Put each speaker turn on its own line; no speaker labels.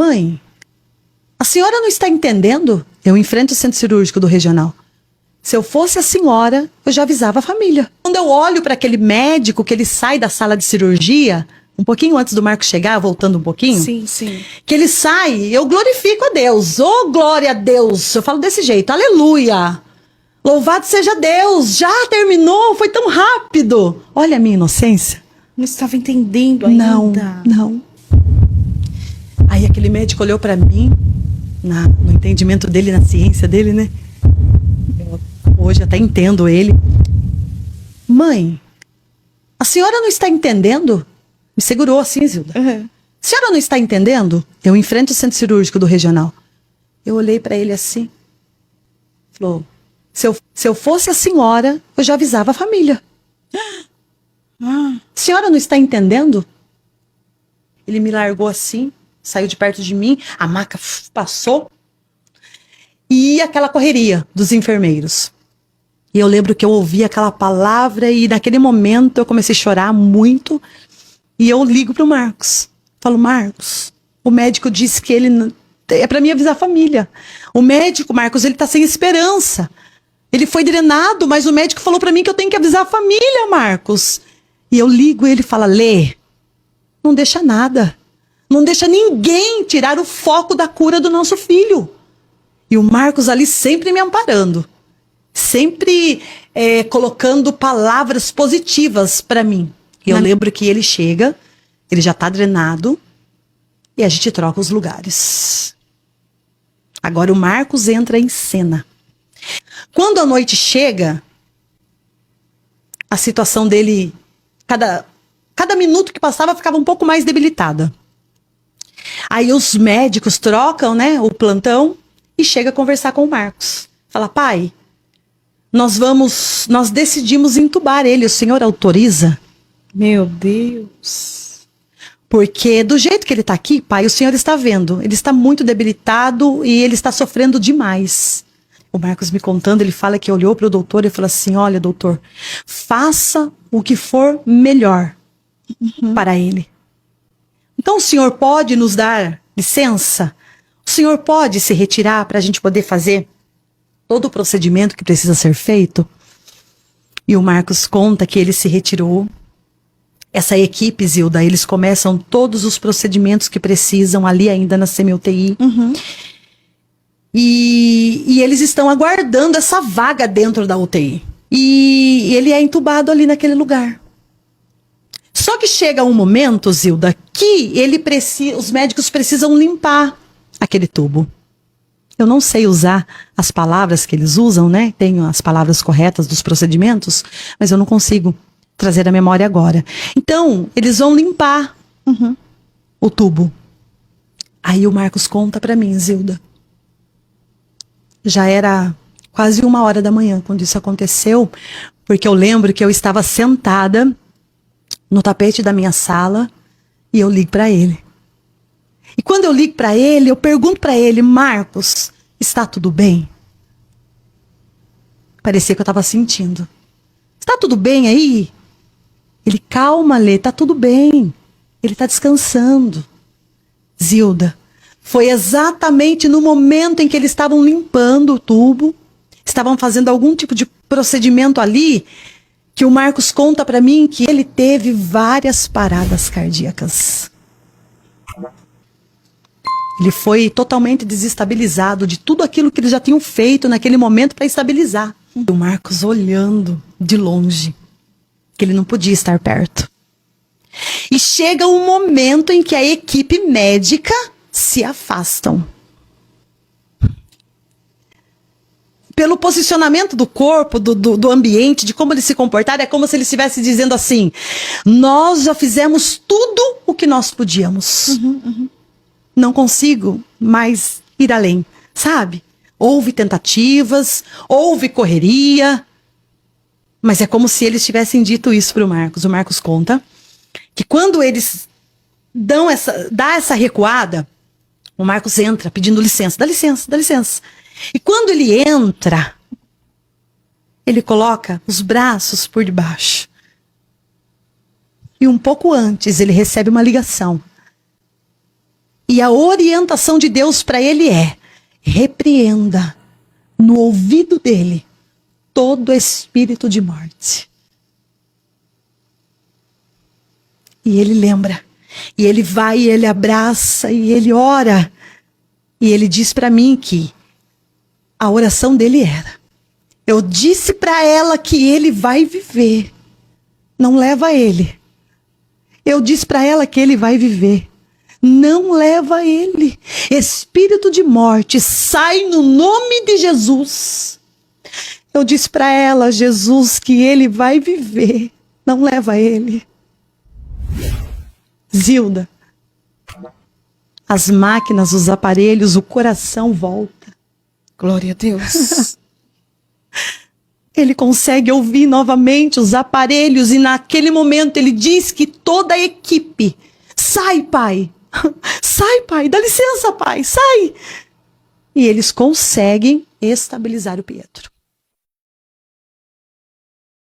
Mãe, a senhora não está entendendo? Eu enfrento o centro cirúrgico do regional. Se eu fosse a senhora, eu já avisava a família. Quando eu olho para aquele médico que ele sai da sala de cirurgia, um pouquinho antes do Marcos chegar, voltando um pouquinho.
Sim, sim.
Que ele sai, eu glorifico a Deus. Oh, glória a Deus. Eu falo desse jeito, aleluia. Louvado seja Deus, já terminou, foi tão rápido. Olha a minha inocência.
Não estava entendendo ainda.
Não. Aí aquele médico olhou para mim, no entendimento dele, na ciência dele, né? Eu hoje até entendo ele. Mãe, a senhora não está entendendo? Me segurou assim, Zilda.
Uhum.
A senhora não está entendendo? Eu enfrento o centro cirúrgico do regional. Eu olhei para ele assim. Falou, se eu fosse a senhora, eu já avisava a família. A senhora não está entendendo? Ele me largou assim, saiu de perto de mim, a maca passou. E aquela correria dos enfermeiros. E eu lembro que eu ouvi aquela palavra e naquele momento eu comecei a chorar muito. E eu ligo pro Marcos. Falo, Marcos, o médico disse que ele... É para mim avisar a família. O médico, Marcos, ele tá sem esperança. Ele foi drenado, mas o médico falou para mim que eu tenho que avisar a família, Marcos. E eu ligo e ele fala, Lê, não deixa nada. Não deixa ninguém tirar o foco da cura do nosso filho. E o Marcos ali sempre me amparando. Sempre colocando palavras positivas para mim. E eu lembro que ele chega, ele já tá drenado, e a gente troca os lugares. Agora o Marcos entra em cena. Quando a noite chega, a situação dele, cada minuto que passava, ficava um pouco mais debilitada. Aí os médicos trocam, né, o plantão, e chega a conversar com o Marcos. Fala, pai, nós decidimos entubar ele, o senhor autoriza?
Meu Deus.
Porque do jeito que ele está aqui, pai, o senhor está vendo. Ele está muito debilitado e ele está sofrendo demais. O Marcos me contando, ele fala que olhou para o doutor e falou assim, olha, doutor, faça o que for melhor para ele. Então o senhor pode nos dar licença? O senhor pode se retirar para a gente poder fazer todo o procedimento que precisa ser feito? E o Marcos conta que ele se retirou. Essa equipe, Zilda, eles começam todos os procedimentos que precisam ali ainda na semi-UTI. E eles estão aguardando essa vaga dentro da UTI. E ele é entubado ali naquele lugar. Só que chega um momento, Zilda, que os médicos precisam limpar aquele tubo. Eu não sei usar as palavras que eles usam, né? Tenho as palavras corretas dos procedimentos, mas eu não consigo trazer a memória agora. Então, eles vão limpar o tubo. Aí o Marcos conta pra mim, Zilda. Já era quase 1h da manhã quando isso aconteceu, porque eu lembro que eu estava sentada no tapete da minha sala e eu ligo pra ele. E quando eu ligo pra ele, eu pergunto pra ele, Marcos, está tudo bem? Parecia que eu estava sentindo. Está tudo bem aí? Ele, calma, Lê, tá tudo bem. Ele tá descansando. Zilda, foi exatamente no momento em que eles estavam limpando o tubo, estavam fazendo algum tipo de procedimento ali, que o Marcos conta pra mim que ele teve várias paradas cardíacas. Ele foi totalmente desestabilizado de tudo aquilo que eles já tinham feito naquele momento para estabilizar. O Marcos olhando de longe, que ele não podia estar perto. E chega um momento em que a equipe médica se afastam. Pelo posicionamento do corpo, do ambiente, de como eles se comportaram, é como se eles estivessem dizendo assim, nós já fizemos tudo o que nós podíamos. Não consigo mais ir além, sabe? Houve tentativas, houve correria, mas é como se eles tivessem dito isso para o Marcos. O Marcos conta que quando eles dá essa recuada, o Marcos entra pedindo licença, dá licença, dá licença. E quando ele entra, ele coloca os braços por debaixo. E um pouco antes ele recebe uma ligação. E a orientação de Deus para ele é: repreenda no ouvido dele todo espírito de morte. E ele lembra. E ele vai, e ele abraça, e ele ora. E ele diz para mim que a oração dele era: eu disse para ela que ele vai viver. Não leva ele. Eu disse para ela que ele vai viver. Não leva ele. Espírito de morte, sai no nome de Jesus. Eu disse para ela, Jesus, que ele vai viver. Não leva ele. Zilda, as máquinas, os aparelhos, o coração volta.
Glória a Deus.
Ele consegue ouvir novamente os aparelhos e naquele momento ele diz que toda a equipe: sai, pai. Sai, pai. Dá licença, pai. Sai. E eles conseguem estabilizar o Pietro.